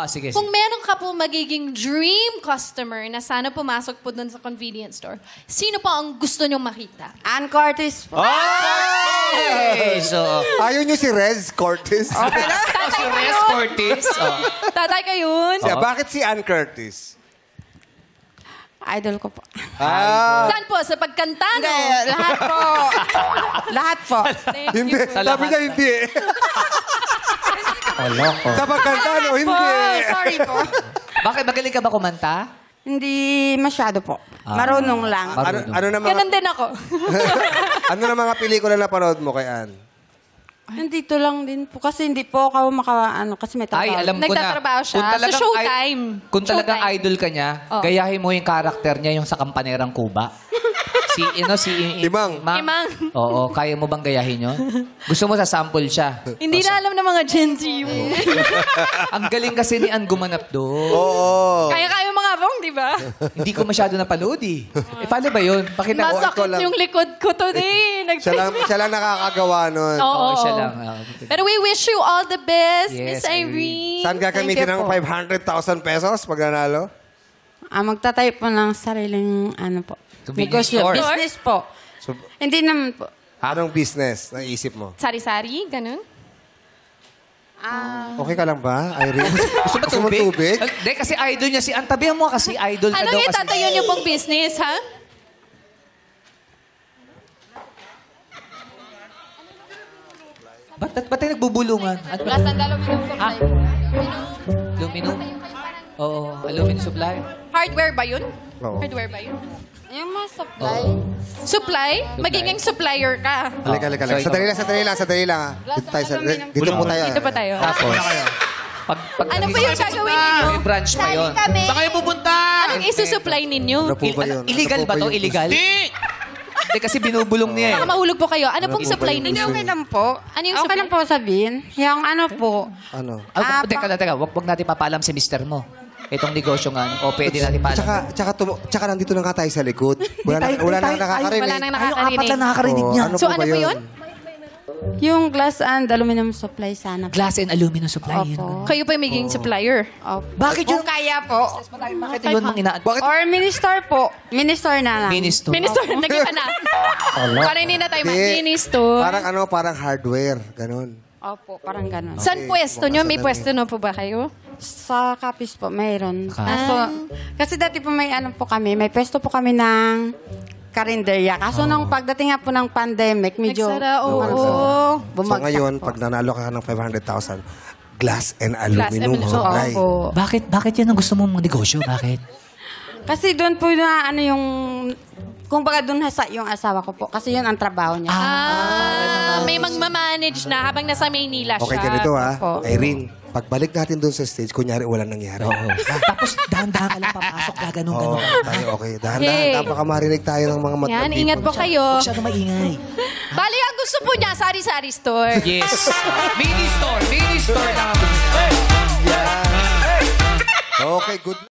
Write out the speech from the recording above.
Sige. Kung meron ka po magiging dream customer na sana pumasok po dun sa convenience store, sino po ang gusto nyong makita? Ann Curtis po. Okay, so... Ayaw nyo si Rez Cortez? Okay na? Si Rez Cortez. Tatay ka yun? Bakit si Ann Curtis? Idol ko po. Saan po? Sa pagkanta, no? Hindi, lahat po. Lahat po. Thank Hindi. you po. Sabi niya hindi eh. Sa pagkanta, no? Hindi. Sorry po. Bakit magaling ka ba kumanta? Hindi masyado po. Marunong lang. Ano na mga, Ganun din ako. ano na mga pelikula na panood mo kay Ann? Nandito lang din po. Kasi hindi po ako kasi may trabaho. Ay, alam ko na. Nagtatrabaho siya. Kung talagang Sa Showtime. Kung talagang Showtime. idol ka niya, gayahin mo yung karakter niya yung sa Kampanerang Kuba. si Imang. Imang. Oo, kaya mo bang gayahin yun? Gusto mo sa sample siya. Hindi na alam ng mga Gen Z yun. Ang galing kasi ni Ann gumanap doon. Oo. Kaya mga bong, di ba? Hindi ko masyado napanood eh. Paano ba yun? Pakita ko. Masakit lang. yung likod ko today. Siya lang nakakagawa nun. Oo. Siya lang. Pero we wish you all the best, Yes, Miss Irene. Saan gagamitin ng Thank you 500,000 pesos pag nanalo? Magtatayo po ng sariling po. Convenience Negosyo. store. Business po. So, Hindi naman po. anong business na isip mo? Sari-sari, ganun. Okay ka lang ba, Irene? Gusto mo mo tubig? tubig? Hindi, kasi idol niya si Ann. Tabihan mo kasi idol ka daw. Anong Kasi... itatayo niyo pong business, ha? Ba't tayo nagbubulungan? Ano ba? Lasan aluminum supply. Aluminum? Oo, aluminum supply. Hardware ba yun? Oo. Hardware ba yun? Yung mga supply. Supply? Magiging supplier ka. Halika. So, Sandali lang. Dito po tayo. Dito pa tayo. Tapos, pag Ano pa yung gagawin ninyo? May branch pa yun. Saan kayo pupunta? Anong isusupply ninyo? Ano po ba yun? Illegal Ano po ba to? yung- Illegal? Hindi, kasi binubulong niya Baka eh. mahulog po kayo. Ano pong supply Hindi ninyo? okay lang po. Ano yung okay supply? lang po sabihin. Yung po. Ano? Teka. Wag natin papaalam si mister mo. Itong negosyo nga. O pwede natin paalam. Tsaka nandito na nga tayo sa likod. Wala nang nakakarinig. Wala nang Tayo apat nakakarinig. lang nakakarinig niya. Ano So, po ano ba po yun? yun? Yung glass and aluminum supply sana po. Glass and aluminum supply. Opo. Kayo pa yung magiging supplier. Opo. Bakit yun? Kung kaya po. Bakit yun mang ina... Bakit? Or minister po. Minister na lang. Minister. Minister, naging ka na. Parang hindi na tayo Hindi. minister. Parang hardware. Ganon. Opo, parang ganun. Saan pwesto nyo? May pwesto na po ba kayo? Sa Capiz po, mayroon. Ah. Kasi dati po may po kami, may pwesto po kami ng karinderya. Kaso nung pagdating nga po ng pandemic, medyo Nagsara, oo. So bumagsak ngayon, po. pag nanalo ka ng 500,000, glass and Glass and aluminum aluminum. supply. Opo. Bakit yan ang gusto mong negosyo? Bakit? Kasi doon po na yung... Kung baga doon yung asawa ko po. Kasi yun ang trabaho niya. May magmamanage na habang nasa Maynila siya. Okay, ganito Opo. Irene, pagbalik natin doon sa stage, kunyari walang nangyari. Oo. Tapos dahan-dahan ka lang papasok. Gaganong Oo, ganon. tayo okay. Yay. Dahan-dahan, baka marinig tayo ng mga mata. Yan, ingat po kayo. Huwag siya na maingay. Bali, ang gusto po niya, sari-sari store. Yes. Mini store. Mini store na nga. Okay, good.